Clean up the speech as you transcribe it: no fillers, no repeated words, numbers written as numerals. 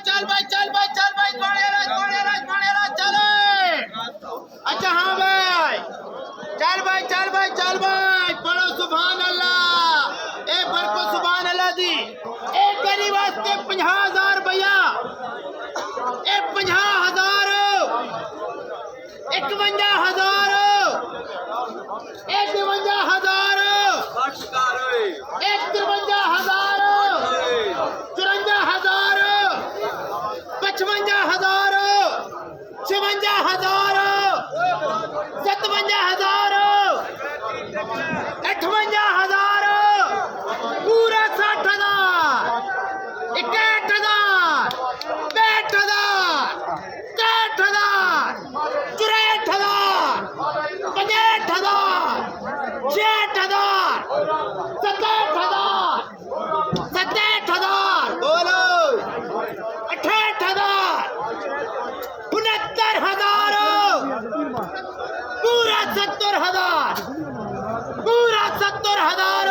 चल भाई चल भाई चल भाई चले। अच्छा हाँ भाई चल भाई चल भाई चल भाई पढ़ो सुभान अल्लाह। एक बार को सुभान अल्लाह दी। एक गरीब वास्ते 50,000 भैया, एक 50,000, 51,000, एक 52,000, एक 53,000, 54,000, 55,000, 56,000, 57,000, 58,000, पूरा 60,000, 61,000, 62,000, 63,000, 64,000, 65,000, 66,000, 67,000, 67,000, बोलो 68,000, 69,000, पूरा 70,000, पूरा 70,000,